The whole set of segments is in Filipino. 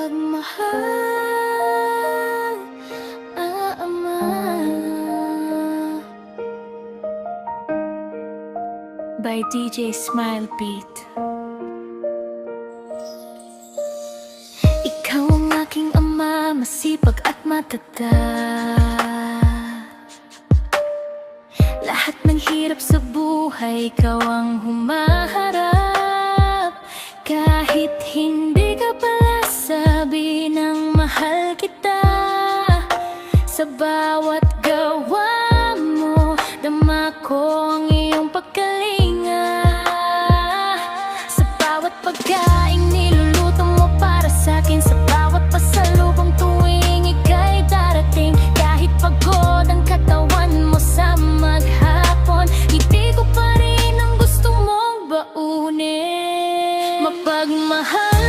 mapagmahal, Ama. By DJ Smile Beat. Ikaw ang aking ama, masipag at matatag. Lahat ng hirap sa buhay, ikaw ang humaharap. Kahit hindi ka pala sabi ng mahal kita, sa bawat gawa mo, dama ko ang iyong pagkalinga. Sa bawat pagkain niluluto mo para sa'kin, sa bawat pasalubong tuwing ika'y darating. Kahit pagod ang katawan mo sa maghapon, hindi ko pa rin ang gusto mong baunin. Mapagmahal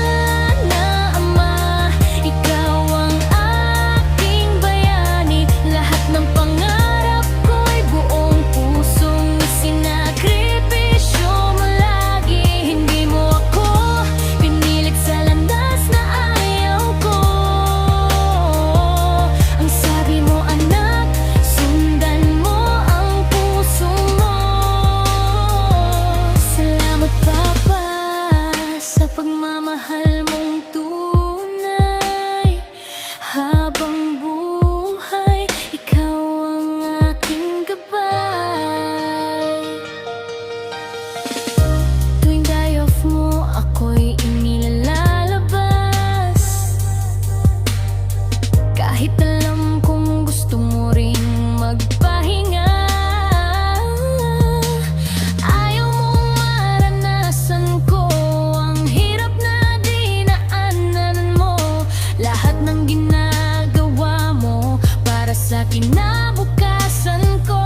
na Ama, ikaw ang aking bayani. Lahat ng pangarap ko'y buong pusong isinakripisyo mo lagi. Hindi mo ako pinilit sa landas na ayaw ko. Ang sabi mo, anak, sundan mo ang puso mo. Salamat, Papa, sa pagmamahal mong tunay. Habang buhay, ikaw ang aking gabay. Tuwing day off mo, ako'y inilalabas. Kahit alam kong gusto mo ring magpahinga, ayaw mong maranasan ko ang hirap na dinaanan mo. Lahat ng ginagawa mo para sa kinabukasan ko.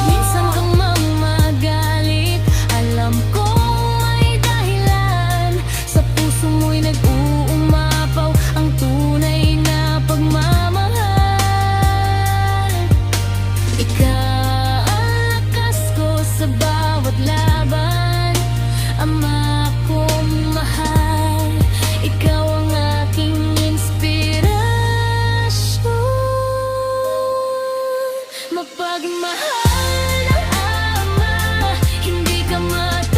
Minsan kang mamagalit, alam kong may dahilan. Sa puso mo'y nag-uumapaw ang tunay na pagmamahal. Ikaw ang lakas ko sa bawat laban, Ama kong mahal. Ikaw ang aking inspirasyon. Mapagmahal na Ama, hindi ka matutumbasan.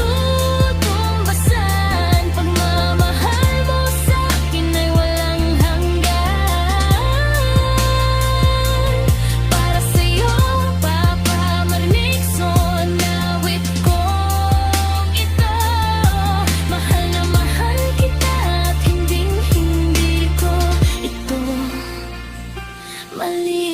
Pagmamahal mo sa'kin ay walang hanggan. Para sa'yo, Papa, marinig sonawit kong ito. Mahal na mahal kita at hinding-hindi ko ito mali.